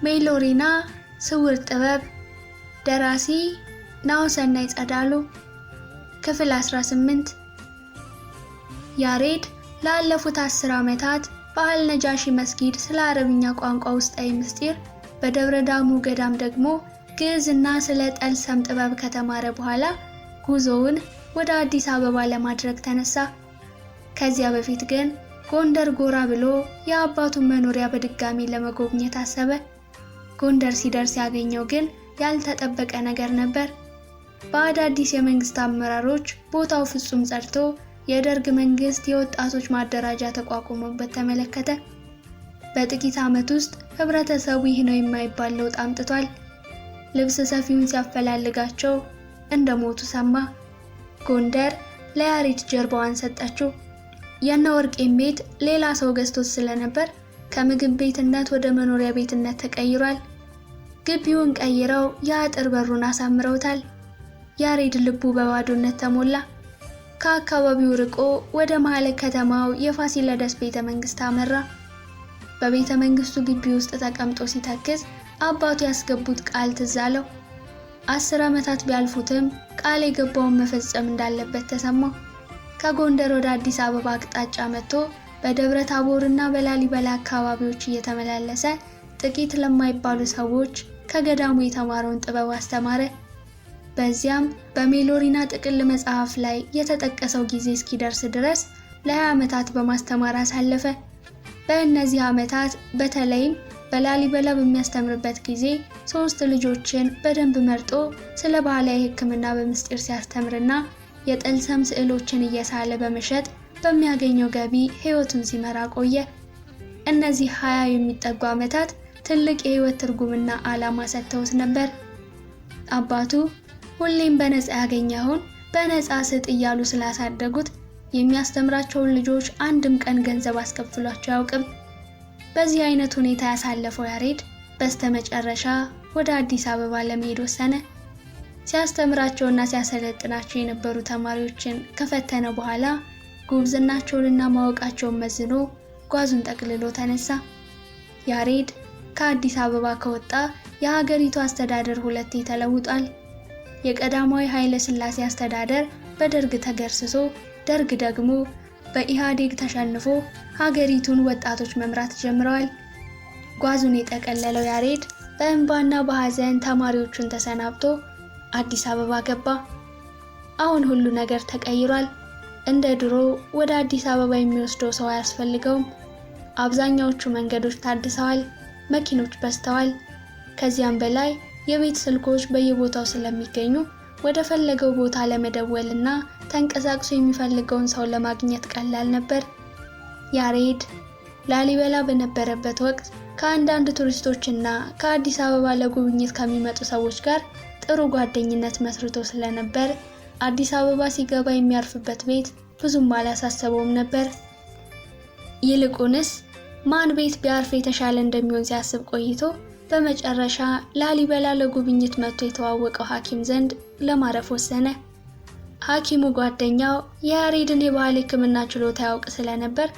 ሜሎሪና ስውር ጥበብ ደራሲ ናሁሰናይ ጸዳሉ ክፍል 18 ያሬድ ላለፉት 10 ዓመታት በአልነጃሺ መስጊድ ስለ አረብኛ ቋንቋ ውስጣዊ ምስጢር በደብረ ዳሙ ገዳም ደግሞ ግዕዝና ስለ ጠልሰም ጥበብ ከተማረ በኋላ ጉዞውን ወደ አዲስ አበባ ለማድረግ ተነሳ። ከዚያ በፊት ግን ጎንደር ጎራ ብሎ የአባቱን መኖሪያ በድጋሚ ለመጎብኘት አሰበ። ጎንደር ሲደርስ ያገኘው ግን ያልተጠበቀ ነገር ነበር። በአዳዲስ የመንግስት አመራሮች ቦታው ፍጹም ጸድቶ የደርግ መንግስት የወጣቶች ማደራጃ ተቋቁሞበት ተመለከተ። በጥቂት ዓመት ውስጥ ህብረተሰቡ ይህ ነው የማይባል ለውጥ አምጥቷል። ልብስ ሰፊውን ሲያፈላልጋቸው እንደሞቱ ሰማ። ጎንደር ለያሬድ ጀርባዋን ሰጠችው። የነ ወርቄም ቤት ሌላ ሰው ገዝቶት ስለነበር ከምግብ ቤትነት ወደ መኖሪያ ቤትነት ተቀይሯል። ግቢውን ቀይረው የአጥር በሩን አሳምረውታል። ያሬድ ልቡ በባዶነት ተሞላ። ከአካባቢው ርቆ ወደ መሃል ከተማው የፋሲለደስ ቤተ መንግስት አመራ። በቤተ መንግስቱ ግቢ ውስጥ ተቀምጦ ሲተክዝ አባቱ ያስገቡት ቃል ትዝ አለው። 10 ዓመታት ቢያልፉትም ቃል የገባውን መፈጸም እንዳለበት ተሰማው። ከጎንደር ወደ አዲስ አበባ አቅጣጫ መጥቶ በደብረ ታቦርና በላሊበላ አካባቢዎች እየተመላለሰ ጥቂት ለማይባሉ ሰዎች ከገዳሙ የተማረውን ጥበብ አስተማረ። በዚያም በሜሎሪና ጥቅል መጽሐፍ ላይ የተጠቀሰው ጊዜ እስኪደርስ ድረስ ለ20 ዓመታት በማስተማር አሳለፈ። በእነዚህ ዓመታት በተለይም በላሊበላ በሚያስተምርበት ጊዜ 3 ልጆችን በደንብ መርጦ ስለ ባህላዊ ሕክምና በምስጢር ሲያስተምርና የጠልሰም ስዕሎችን እየሳለ በመሸጥ በሚያገኘው ገቢ ሕይወቱን ሲመራ ቆየ። እነዚህ 20 የሚጠጉ ዓመታት ትልቅ የሕይወት ትርጉምና ዓላማ ሰጥተውት ነበር። አባቱ ሁሌም በነፃ ያገኘውን በነፃ ስጥ እያሉ ስላሳደጉት የሚያስተምራቸውን ልጆች አንድም ቀን ገንዘብ አስከፍሏቸው አያውቅም። በዚህ አይነት ሁኔታ ያሳለፈው ያሬድ በስተመጨረሻ ወደ አዲስ አበባ ለመሄድ ወሰነ። ሲያስተምራቸውና ሲያሰለጥናቸው የነበሩ ተማሪዎችን ከፈተነ በኋላ ጉብዝናቸውንና ማወቃቸውን መዝኖ ጓዙን ጠቅልሎ ተነሳ። ያሬድ ከአዲስ አበባ ከወጣ የሀገሪቱ አስተዳደር 2 ተለውጧል። የቀዳማዊ ኃይለ ሥላሴ አስተዳደር በደርግ ተገርስሶ ደርግ ደግሞ በኢህአዴግ ተሸንፎ ሀገሪቱን ወጣቶች መምራት ጀምረዋል። ጓዙን የጠቀለለው ያሬድ በእንባና በሐዘን ተማሪዎቹን ተሰናብቶ አዲስ አበባ ገባ። አሁን ሁሉ ነገር ተቀይሯል። እንደ ድሮ ወደ አዲስ አበባ የሚወስደው ሰው አያስፈልገውም። አብዛኛዎቹ መንገዶች ታድሰዋል፣ መኪኖች በዝተዋል። ከዚያም በላይ የቤት ስልኮች በየቦታው ስለሚገኙ ወደ ፈለገው ቦታ ለመደወልና ተንቀሳቅሶ የሚፈልገውን ሰው ለማግኘት ቀላል ነበር። ያሬድ ላሊበላ በነበረበት ወቅት ከአንዳንድ ቱሪስቶችና ከአዲስ አበባ ለጉብኝት ከሚመጡ ሰዎች ጋር ጥሩ ጓደኝነት መስርቶ ስለነበር አዲስ አበባ ሲገባ የሚያርፍበት ቤት ብዙም አላሳሰበውም ነበር። ይልቁንስ ማን ቤት ቢያርፍ የተሻለ እንደሚሆን ሲያስብ ቆይቶ በመጨረሻ ላሊበላ ለጉብኝት መጥቶ የተዋወቀው ሐኪም ዘንድ ለማረፍ ወሰነ። ሐኪሙ ጓደኛው የያሬድን የባህል ሕክምና ችሎታ ያውቅ ስለነበር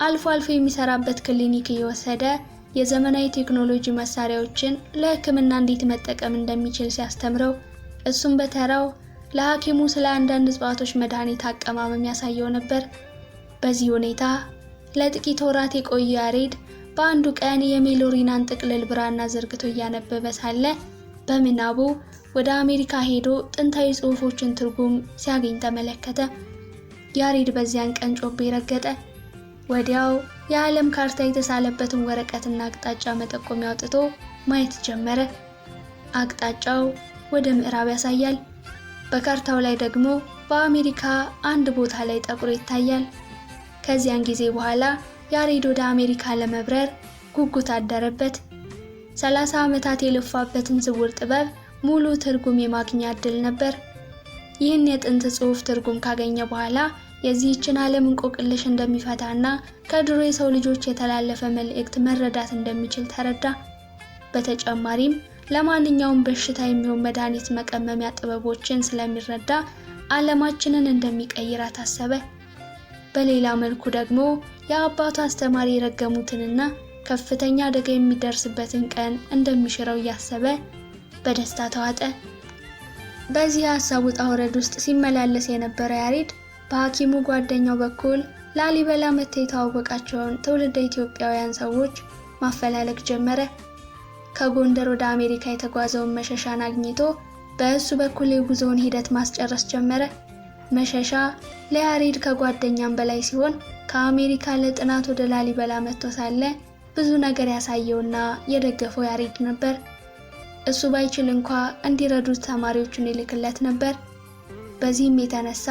አልፎ አልፎ የሚሰራበት ክሊኒክ እየወሰደ የዘመናዊ ቴክኖሎጂ መሳሪያዎችን ለሕክምና እንዴት መጠቀም እንደሚችል ሲያስተምረው፣ እሱም በተራው ለሐኪሙ ስለ አንዳንድ እጽዋቶች መድኃኒት አቀማመም ያሳየው ነበር። በዚህ ሁኔታ ለጥቂት ወራት የቆየ ያሬድ በአንዱ ቀን የሜሎሪናን ጥቅልል ብራና ዘርግቶ እያነበበ ሳለ በምናቡ ወደ አሜሪካ ሄዶ ጥንታዊ ጽሑፎችን ትርጉም ሲያገኝ ተመለከተ። ያሬድ በዚያን ቀን ጮቤ ረገጠ። ወዲያው የዓለም ካርታ የተሳለበትን ወረቀትና አቅጣጫ መጠቆሚያ አውጥቶ ማየት ጀመረ። አቅጣጫው ወደ ምዕራብ ያሳያል። በካርታው ላይ ደግሞ በአሜሪካ አንድ ቦታ ላይ ጠቁሮ ይታያል። ከዚያን ጊዜ በኋላ ያሬድ ወደ አሜሪካ ለመብረር ጉጉት አደረበት። 30 ዓመታት የለፋበትን ስውር ጥበብ ሙሉ ትርጉም የማግኛ ዕድል ነበር። ይህን የጥንት ጽሑፍ ትርጉም ካገኘ በኋላ የዚህችን ዓለም እንቆቅልሽ እንደሚፈታና ከድሮ የሰው ልጆች የተላለፈ መልእክት መረዳት እንደሚችል ተረዳ። በተጨማሪም ለማንኛውም በሽታ የሚሆን መድኃኒት መቀመሚያ ጥበቦችን ስለሚረዳ ዓለማችንን እንደሚቀይራት አሰበ። በሌላ መልኩ ደግሞ የአባቱ አስተማሪ የረገሙትንና ከፍተኛ አደጋ የሚደርስበትን ቀን እንደሚሽረው እያሰበ በደስታ ተዋጠ። በዚህ ሀሳብ ውጣ ውረድ ውስጥ ሲመላለስ የነበረው ያሬድ በሐኪሙ ጓደኛው በኩል ላሊበላ መጥተው የተዋወቃቸውን ትውልደ ኢትዮጵያውያን ሰዎች ማፈላለግ ጀመረ። ከጎንደር ወደ አሜሪካ የተጓዘውን መሸሻን አግኝቶ በእሱ በኩል የጉዞውን ሂደት ማስጨረስ ጀመረ። መሸሻ ለያሬድ ከጓደኛም በላይ ሲሆን ከአሜሪካ ለጥናት ወደ ላሊበላ መጥቶ ሳለ ብዙ ነገር ያሳየውና የደገፈው ያሬድ ነበር። እሱ ባይችል እንኳ እንዲረዱት ተማሪዎቹን ይልክለት ነበር። በዚህም የተነሳ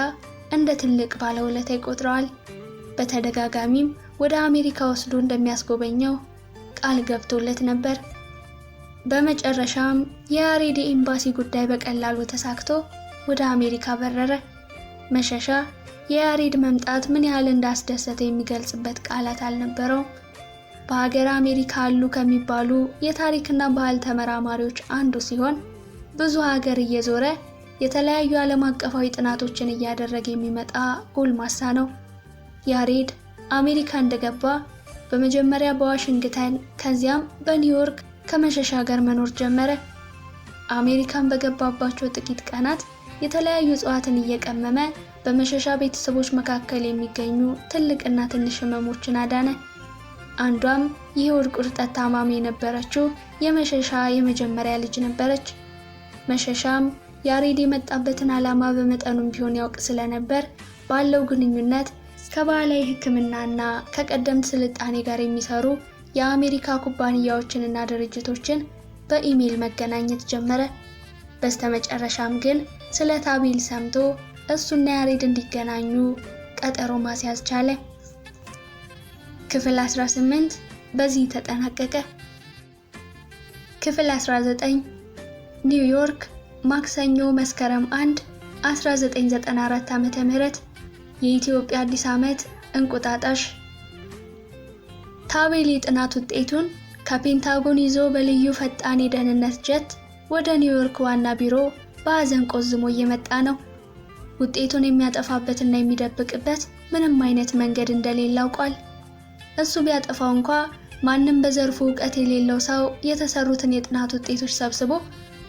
እንደ ትልቅ ባለውለታ ይቆጥረዋል። በተደጋጋሚም ወደ አሜሪካ ወስዶ እንደሚያስጎበኘው ቃል ገብቶለት ነበር። በመጨረሻም የያሬድ ኤምባሲ ጉዳይ በቀላሉ ተሳክቶ ወደ አሜሪካ በረረ። መሸሻ የያሬድ መምጣት ምን ያህል እንዳስደሰተ የሚገልጽበት ቃላት አልነበረውም። በሀገር አሜሪካ አሉ ከሚባሉ የታሪክና ባህል ተመራማሪዎች አንዱ ሲሆን ብዙ ሀገር እየዞረ የተለያዩ ዓለም አቀፋዊ ጥናቶችን እያደረገ የሚመጣ ጎልማሳ ነው። ያሬድ አሜሪካ እንደገባ በመጀመሪያ በዋሽንግተን ከዚያም በኒውዮርክ ከመሸሻ ጋር መኖር ጀመረ። አሜሪካን በገባባቸው ጥቂት ቀናት የተለያዩ እጽዋትን እየቀመመ በመሸሻ ቤተሰቦች መካከል የሚገኙ ትልቅና ትንሽ ህመሞችን አዳነ። አንዷም የሆድ ቁርጠት ታማሚ የነበረችው የመሸሻ የመጀመሪያ ልጅ ነበረች። መሸሻም ያሬድ የመጣበትን ዓላማ በመጠኑም ቢሆን ያውቅ ስለነበር ባለው ግንኙነት ከባህላዊ ሕክምናና ከቀደምት ስልጣኔ ጋር የሚሰሩ የአሜሪካ ኩባንያዎችንና ድርጅቶችን በኢሜል መገናኘት ጀመረ። በስተመጨረሻም ግን ስለ ታቤል ሰምቶ እሱና ያሬድ እንዲገናኙ ቀጠሮ ማስያዝ ቻለ። ክፍል 18 በዚህ ተጠናቀቀ። ክፍል 19 ኒውዮርክ ማክሰኞ መስከረም 1 1994 ዓ.ም የኢትዮጵያ አዲስ ዓመት እንቁጣጣሽ። ታቤል የጥናት ውጤቱን ከፔንታጎን ይዞ በልዩ ፈጣን የደህንነት ጀት ወደ ኒውዮርክ ዋና ቢሮ በሐዘን ቆዝሞ እየመጣ ነው። ውጤቱን የሚያጠፋበትና የሚደብቅበት ምንም አይነት መንገድ እንደሌለ አውቋል። እሱ ቢያጠፋው እንኳ ማንም በዘርፉ ዕውቀት የሌለው ሰው የተሰሩትን የጥናት ውጤቶች ሰብስቦ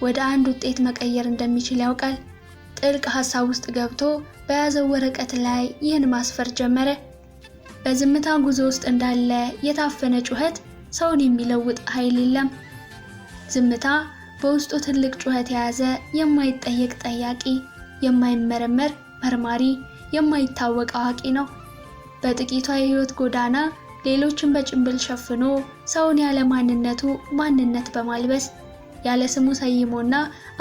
ወደ አንድ ውጤት መቀየር እንደሚችል ያውቃል። ጥልቅ ሐሳብ ውስጥ ገብቶ በያዘው ወረቀት ላይ ይህን ማስፈር ጀመረ። በዝምታ ጉዞ ውስጥ እንዳለ የታፈነ ጩኸት ሰውን የሚለውጥ ኃይል የለም። ዝምታ በውስጡ ትልቅ ጩኸት የያዘ የማይጠየቅ ጠያቂ፣ የማይመረመር መርማሪ፣ የማይታወቅ አዋቂ ነው። በጥቂቷ የህይወት ጎዳና ሌሎችን በጭንብል ሸፍኖ ሰውን ያለ ማንነቱ ማንነት በማልበስ ያለ ስሙ ሰይሞና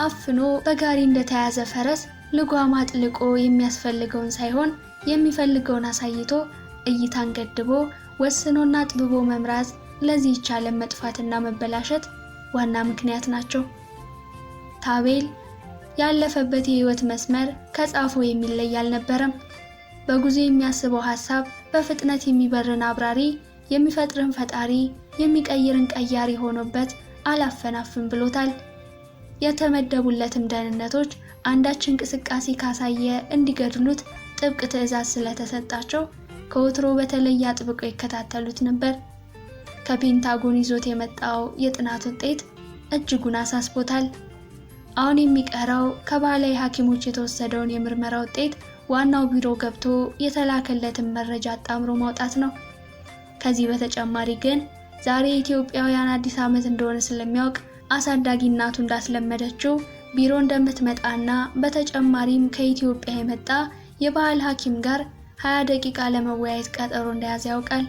አፍኖ በጋሪ እንደተያዘ ፈረስ ልጓም አጥልቆ የሚያስፈልገውን ሳይሆን የሚፈልገውን አሳይቶ እይታን ገድቦ ወስኖና ጥብቦ መምራት ለዚህ ዓለም መጥፋትና መበላሸት ዋና ምክንያት ናቸው። ታቤል ያለፈበት የህይወት መስመር ከጻፈው የሚለይ አልነበረም። በጉዞ የሚያስበው ሐሳብ በፍጥነት የሚበርን አብራሪ፣ የሚፈጥርን ፈጣሪ፣ የሚቀይርን ቀያሪ ሆኖበት አላፈናፍን ብሎታል። የተመደቡለትም ደህንነቶች አንዳች እንቅስቃሴ ካሳየ እንዲገድሉት ጥብቅ ትዕዛዝ ስለተሰጣቸው ከወትሮ በተለየ አጥብቀው ይከታተሉት ነበር። ከፔንታጎን ይዞት የመጣው የጥናት ውጤት እጅጉን አሳስቦታል። አሁን የሚቀረው ከባህላዊ ሐኪሞች የተወሰደውን የምርመራ ውጤት ዋናው ቢሮ ገብቶ የተላከለትን መረጃ አጣምሮ ማውጣት ነው። ከዚህ በተጨማሪ ግን ዛሬ ኢትዮጵያውያን አዲስ ዓመት እንደሆነ ስለሚያውቅ አሳዳጊ እናቱ እንዳስለመደችው ቢሮ እንደምትመጣና በተጨማሪም ከኢትዮጵያ የመጣ የባህል ሐኪም ጋር 20 ደቂቃ ለመወያየት ቀጠሮ እንደያዘ ያውቃል።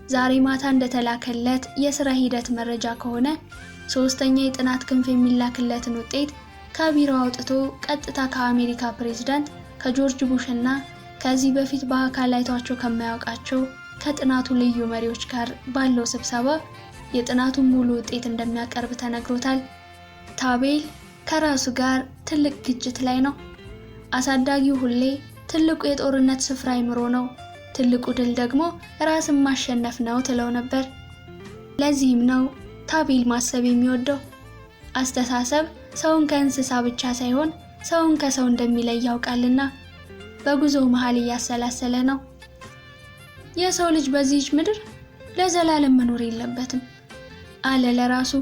ዛሬ ማታ እንደተላከለት የሥራ ሂደት መረጃ ከሆነ ሶስተኛ የጥናት ክንፍ የሚላክለትን ውጤት ከቢሮ አውጥቶ ቀጥታ ከአሜሪካ ፕሬዝዳንት ከጆርጅ ቡሽ እና ከዚህ በፊት በአካል አይቷቸው ከማያውቃቸው ከጥናቱ ልዩ መሪዎች ጋር ባለው ስብሰባ የጥናቱን ሙሉ ውጤት እንደሚያቀርብ ተነግሮታል። ታቤል ከራሱ ጋር ትልቅ ግጭት ላይ ነው። አሳዳጊው ሁሌ ትልቁ የጦርነት ስፍራ አይምሮ ነው፣ ትልቁ ድል ደግሞ ራስን ማሸነፍ ነው ትለው ነበር። ለዚህም ነው ታቤል ማሰብ የሚወደው። አስተሳሰብ ሰውን ከእንስሳ ብቻ ሳይሆን ሰውን ከሰው እንደሚለይ ያውቃልና በጉዞው መሃል እያሰላሰለ ነው። የሰው ልጅ በዚህች ምድር ለዘላለም መኖር የለበትም አለ ለራሱ።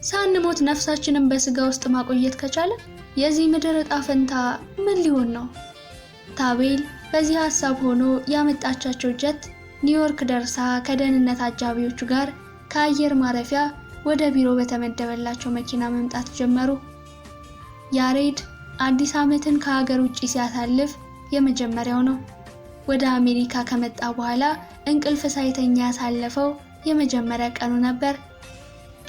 ሳንሞት ነፍሳችንን በስጋ ውስጥ ማቆየት ከቻለ የዚህ ምድር ዕጣ ፈንታ ምን ሊሆን ነው? ታቤል በዚህ ሐሳብ ሆኖ ያመጣቻቸው ጀት ኒውዮርክ ደርሳ ከደህንነት አጃቢዎቹ ጋር ከአየር ማረፊያ ወደ ቢሮ በተመደበላቸው መኪና መምጣት ጀመሩ። ያሬድ አዲስ ዓመትን ከሀገር ውጪ ሲያሳልፍ የመጀመሪያው ነው። ወደ አሜሪካ ከመጣ በኋላ እንቅልፍ ሳይተኛ ያሳለፈው የመጀመሪያ ቀኑ ነበር።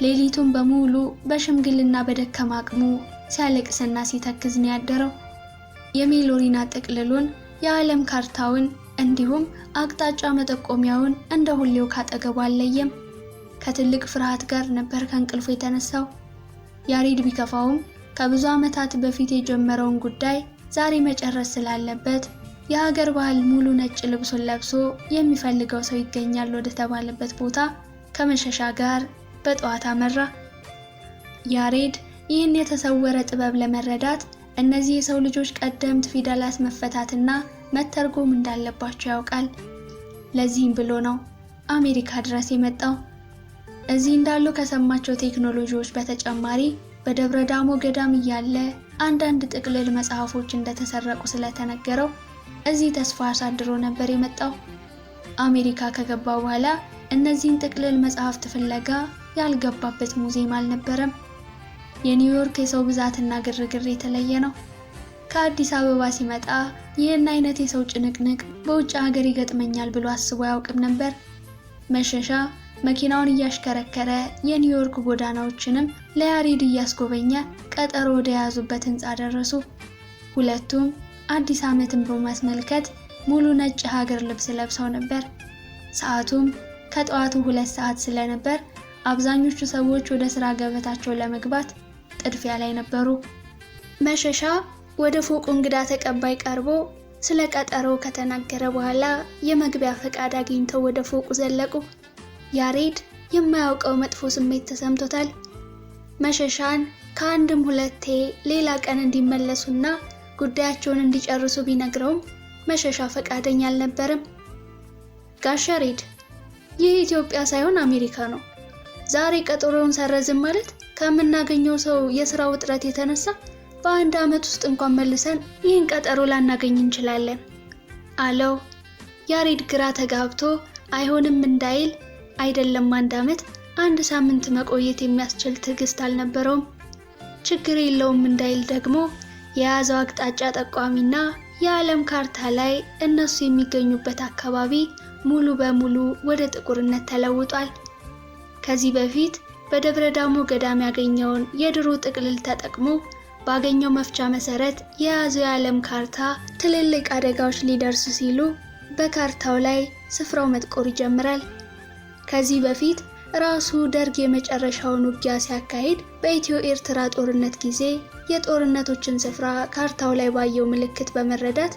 ሌሊቱን በሙሉ በሽምግልና በደከማ አቅሙ ሲያለቅስና ሲተክዝ ነው ያደረው። የሜሎሪና ጥቅልሉን፣ የዓለም ካርታውን እንዲሁም አቅጣጫ መጠቆሚያውን እንደ ሁሌው ካጠገቡ አልለየም። ከትልቅ ፍርሃት ጋር ነበር ከእንቅልፉ የተነሳው። ያሬድ ቢከፋውም ከብዙ ዓመታት በፊት የጀመረውን ጉዳይ ዛሬ መጨረስ ስላለበት የሀገር ባህል ሙሉ ነጭ ልብሱን ለብሶ የሚፈልገው ሰው ይገኛል ወደ ተባለበት ቦታ ከመሸሻ ጋር በጠዋት አመራ። ያሬድ ይህን የተሰወረ ጥበብ ለመረዳት እነዚህ የሰው ልጆች ቀደምት ፊደላት መፈታትና መተርጎም እንዳለባቸው ያውቃል። ለዚህም ብሎ ነው አሜሪካ ድረስ የመጣው። እዚህ እንዳሉ ከሰማቸው ቴክኖሎጂዎች በተጨማሪ በደብረ ዳሞ ገዳም እያለ አንዳንድ ጥቅልል መጽሐፎች እንደተሰረቁ ስለተነገረው እዚህ ተስፋ አሳድሮ ነበር የመጣው። አሜሪካ ከገባ በኋላ እነዚህን ጥቅልል መጽሐፍት ፍለጋ ያልገባበት ሙዚየም አልነበረም። የኒውዮርክ የሰው ብዛትና ግርግር የተለየ ነው። ከአዲስ አበባ ሲመጣ ይህን አይነት የሰው ጭንቅንቅ በውጭ ሀገር ይገጥመኛል ብሎ አስቦ አያውቅም ነበር። መሸሻ መኪናውን እያሽከረከረ የኒውዮርክ ጎዳናዎችንም ለያሬድ እያስጎበኘ ቀጠሮ ወደ ያዙበት ህንፃ ደረሱ። ሁለቱም አዲስ ዓመትን በማስመልከት ሙሉ ነጭ ሀገር ልብስ ለብሰው ነበር። ሰዓቱም ከጠዋቱ 2 ሰዓት ስለነበር አብዛኞቹ ሰዎች ወደ ስራ ገበታቸው ለመግባት ጥድፊያ ላይ ነበሩ። መሸሻ ወደ ፎቁ እንግዳ ተቀባይ ቀርቦ ስለ ቀጠሮ ከተናገረ በኋላ የመግቢያ ፈቃድ አግኝተው ወደ ፎቁ ዘለቁ። ያሬድ የማያውቀው መጥፎ ስሜት ተሰምቶታል። መሸሻን ከአንድም ሁለቴ ሌላ ቀን እንዲመለሱና ጉዳያቸውን እንዲጨርሱ ቢነግረውም መሸሻ ፈቃደኛ አልነበረም። ጋሽ ያሬድ፣ ይህ ኢትዮጵያ ሳይሆን አሜሪካ ነው። ዛሬ ቀጠሮውን ሰረዝም ማለት ከምናገኘው ሰው የሥራ ውጥረት የተነሳ በአንድ ዓመት ውስጥ እንኳን መልሰን ይህን ቀጠሮ ላናገኝ እንችላለን አለው። ያሬድ ግራ ተጋብቶ አይሆንም እንዳይል አይደለም 1 ዓመት 1 ሳምንት መቆየት የሚያስችል ትዕግስት አልነበረውም። ችግር የለውም እንዳይል ደግሞ የያዘው አቅጣጫ ጠቋሚና የዓለም ካርታ ላይ እነሱ የሚገኙበት አካባቢ ሙሉ በሙሉ ወደ ጥቁርነት ተለውጧል። ከዚህ በፊት በደብረ ዳሞ ገዳም ያገኘውን የድሮ ጥቅልል ተጠቅሞ ባገኘው መፍቻ መሰረት የያዘው የዓለም ካርታ ትልልቅ አደጋዎች ሊደርሱ ሲሉ በካርታው ላይ ስፍራው መጥቆር ይጀምራል። ከዚህ በፊት ራሱ ደርግ የመጨረሻውን ውጊያ ሲያካሂድ በኢትዮ ኤርትራ ጦርነት ጊዜ የጦርነቶችን ስፍራ ካርታው ላይ ባየው ምልክት በመረዳት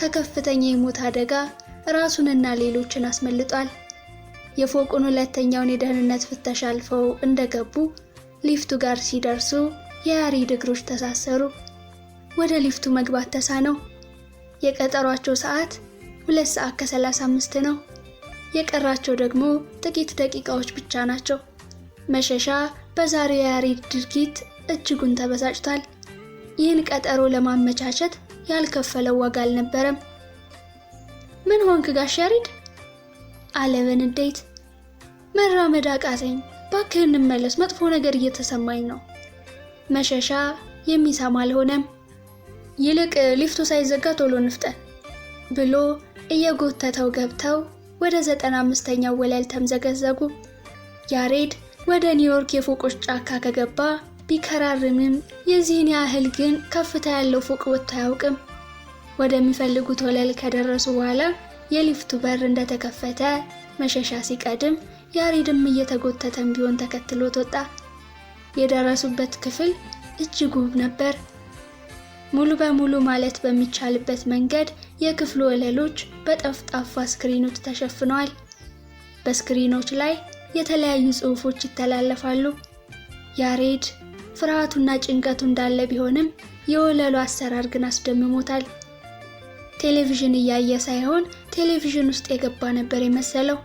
ከከፍተኛ የሞት አደጋ ራሱንና ሌሎችን አስመልጧል። የፎቁን 2ኛውን የደህንነት ፍተሻ አልፈው እንደገቡ ሊፍቱ ጋር ሲደርሱ የያሬድ እግሮች ተሳሰሩ። ወደ ሊፍቱ መግባት ተሳነው። የቀጠሯቸው ሰዓት 2 ሰዓት ከ35 ነው። የቀራቸው ደግሞ ጥቂት ደቂቃዎች ብቻ ናቸው። መሸሻ በዛሬው የያሬድ ድርጊት እጅጉን ተበሳጭቷል። ይህን ቀጠሮ ለማመቻቸት ያልከፈለው ዋጋ አልነበረም። ምን ሆንክ ጋሽ ያሬድ? አለ በንዴት። መራመድ አቃተኝ፣ እባክህ እንመለስ፣ መጥፎ ነገር እየተሰማኝ ነው። መሸሻ የሚሰማ አልሆነም። ይልቅ ሊፍቱ ሳይዘጋ ቶሎ እንፍጠን ብሎ እየጎተተው ገብተው ወደ 95ኛው ወለል ተምዘገዘጉ። ያሬድ ወደ ኒውዮርክ የፎቆች ጫካ ከገባ ቢከራርምም የዚህን ያህል ግን ከፍታ ያለው ፎቅ ወጥቶ አያውቅም። ወደሚፈልጉት ወለል ከደረሱ በኋላ የሊፍቱ በር እንደተከፈተ መሸሻ ሲቀድም ያሬድም እየተጎተተም ቢሆን ተከትሎት ወጣ። የደረሱበት ክፍል እጅግ ውብ ነበር። ሙሉ በሙሉ ማለት በሚቻልበት መንገድ የክፍሉ ወለሎች በጠፍጣፋ ስክሪኖች ተሸፍነዋል። በስክሪኖች ላይ የተለያዩ ጽሑፎች ይተላለፋሉ። ያሬድ ፍርሃቱና ጭንቀቱ እንዳለ ቢሆንም የወለሉ አሰራር ግን አስደምሞታል። ቴሌቪዥን እያየ ሳይሆን ቴሌቪዥን ውስጥ የገባ ነበር የመሰለው።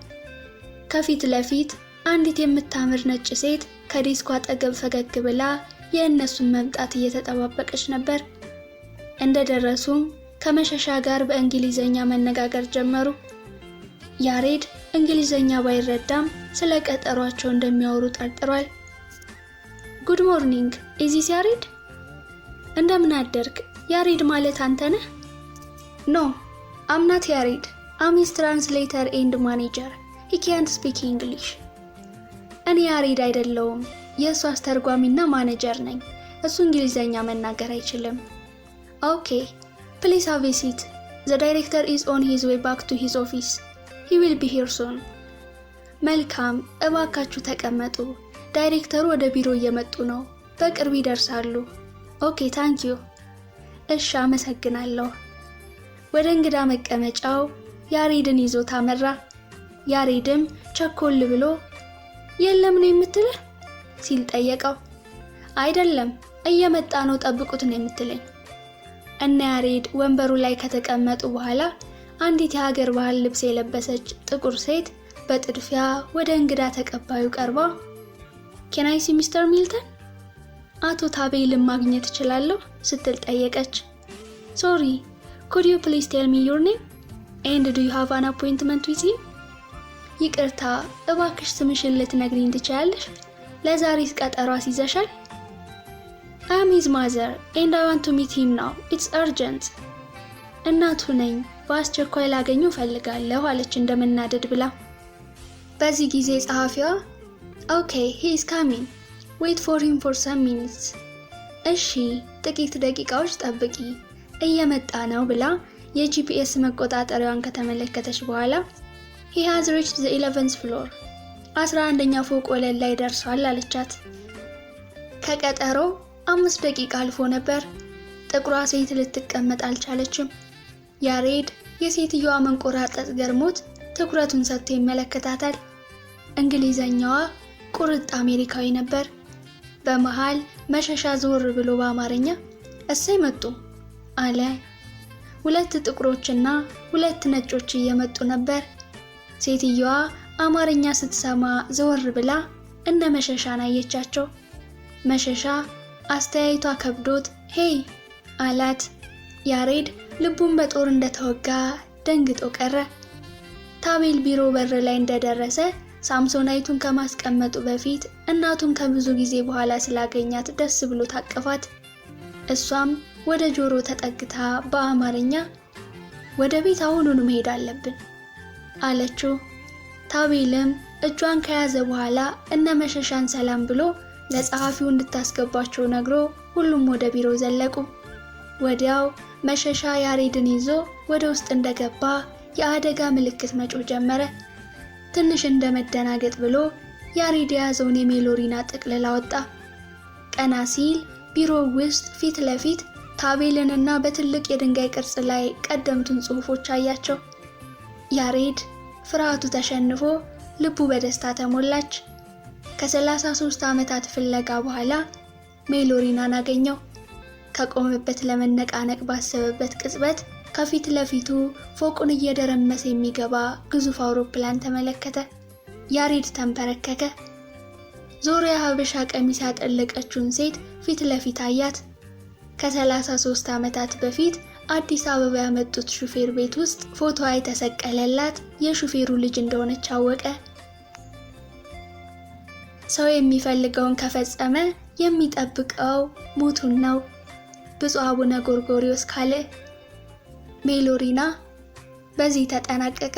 ከፊት ለፊት አንዲት የምታምር ነጭ ሴት ከዲስኩ አጠገብ ፈገግ ብላ የእነሱን መምጣት እየተጠባበቀች ነበር። እንደደረሱም ከመሸሻ ጋር በእንግሊዘኛ መነጋገር ጀመሩ። ያሬድ እንግሊዘኛ ባይረዳም ስለ ቀጠሯቸው እንደሚያወሩ ጠርጥሯል። ጉድ ሞርኒንግ ኢዚስ ያሬድ? እንደምን አደርክ? ያሬድ ማለት አንተ ነህ? ኖ አምናት ያሬድ አሚስ ትራንስሌተር ኤንድ ማኔጀር ሂ ካንት ስፒክ እንግሊሽ። እኔ ያሬድ አይደለሁም፣ የእሱ አስተርጓሚና ማኔጀር ነኝ። እሱ እንግሊዘኛ መናገር አይችልም። ኦኬ ፕሊዝ ሃቭ ኤ ሲት ዘ ዳይሬክተር ኢዝ ኦን ሂዝ ዌይ ባክ ቱ ሂዝ ኦፊስ ሂ ዊል ቢ ሂር ሱን። መልካም እባካችሁ ተቀመጡ፣ ዳይሬክተሩ ወደ ቢሮ እየመጡ ነው፣ በቅርብ ይደርሳሉ። ኦኬ ታንክ ዩ። እሺ አመሰግናለሁ። ወደ እንግዳ መቀመጫው ያሬድን ይዞት አመራ። ያሬድም ቸኮል ብሎ የለም ነው የምትልህ ሲል ጠየቀው። አይደለም እየመጣ ነው ጠብቁት ነው የምትለኝ። እነ ያሬድ ወንበሩ ላይ ከተቀመጡ በኋላ አንዲት የሀገር ባህል ልብስ የለበሰች ጥቁር ሴት በጥድፊያ ወደ እንግዳ ተቀባዩ ቀርባ Can I see Mr. Milton? አቶ ታቤልን ማግኘት እችላለሁ ስትል ጠየቀች። Sorry, could you please tell me your name? And do you have an appointment with him? ይቅርታ እባክሽ ስምሽን ልትነግሪኝ ትችያለሽ? ለዛሬስ ቀጠሮ አስይዘሻል? I am his mother and I want to meet him now. It's urgent. እናቱ ነኝ፣ በአስቸኳይ ላገኘው ፈልጋለሁ አለች እንደምናደድ ብላ። በዚህ ጊዜ ጸሐፊዋ Okay, he is coming. Wait for him for some minutes. እሺ ጥቂት ደቂቃዎች ጠብቂ፣ እየመጣ ነው ብላ የጂፒኤስ መቆጣጠሪያዋን ከተመለከተች በኋላ He has reached the 11th floor. 11ኛ ፎቅ ወለል ላይ ደርሷል አለቻት። ከቀጠሮ 5 ደቂቃ አልፎ ነበር። ጥቁሯ ሴት ልትቀመጥ አልቻለችም። ያሬድ የሴትየዋ መንቆራጠጥ ገርሞት ትኩረቱን ሰጥቶ ይመለከታታል። እንግሊዘኛዋ ቁርጥ አሜሪካዊ ነበር። በመሃል መሸሻ ዞር ብሎ በአማርኛ እሰይ መጡ አለ። 2 ጥቁሮችና 2 ነጮች እየመጡ ነበር። ሴትየዋ አማርኛ ስትሰማ ዘወር ብላ እነ መሸሻን አየቻቸው። መሸሻ አስተያየቷ ከብዶት ሄይ አላት። ያሬድ ልቡን በጦር እንደተወጋ ደንግጦ ቀረ። ታቤል ቢሮ በር ላይ እንደደረሰ ሳምሶናይቱን ከማስቀመጡ በፊት እናቱን ከብዙ ጊዜ በኋላ ስላገኛት ደስ ብሎ ታቀፋት። እሷም ወደ ጆሮ ተጠግታ በአማርኛ ወደ ቤት አሁኑን መሄድ አለብን አለችው። ታቤልም እጇን ከያዘ በኋላ እነ መሸሻን ሰላም ብሎ ለጸሐፊው እንድታስገባቸው ነግሮ ሁሉም ወደ ቢሮ ዘለቁ። ወዲያው መሸሻ ያሬድን ይዞ ወደ ውስጥ እንደገባ የአደጋ ምልክት መጮህ ጀመረ። ትንሽ እንደመደናገጥ ብሎ ያሬድ የያዘውን የሜሎሪና ጥቅልል አወጣ። ቀና ሲል ቢሮ ውስጥ ፊት ለፊት ታቤልንና በትልቅ የድንጋይ ቅርጽ ላይ ቀደምቱን ጽሑፎች አያቸው። ያሬድ ፍርሃቱ ተሸንፎ ልቡ በደስታ ተሞላች። ከ33 ዓመታት ፍለጋ በኋላ ሜሎሪናን አገኘው። ከቆመበት ለመነቃነቅ ባሰበበት ቅጽበት ከፊት ለፊቱ ፎቁን እየደረመሰ የሚገባ ግዙፍ አውሮፕላን ተመለከተ። ያሬድ ተንበረከከ። ዞሮ የሀበሻ ቀሚስ ያጠለቀችውን ሴት ፊት ለፊት አያት። ከ33 ዓመታት በፊት አዲስ አበባ ያመጡት ሹፌር ቤት ውስጥ ፎቶዋ የተሰቀለላት የሹፌሩ ልጅ እንደሆነች አወቀ። ሰው የሚፈልገውን ከፈጸመ የሚጠብቀው ሞቱን ነው። ብፁዕ አቡነ ጎርጎርዮስ ካለ። ሜሎሪና በዚህ ተጠናቀቀ።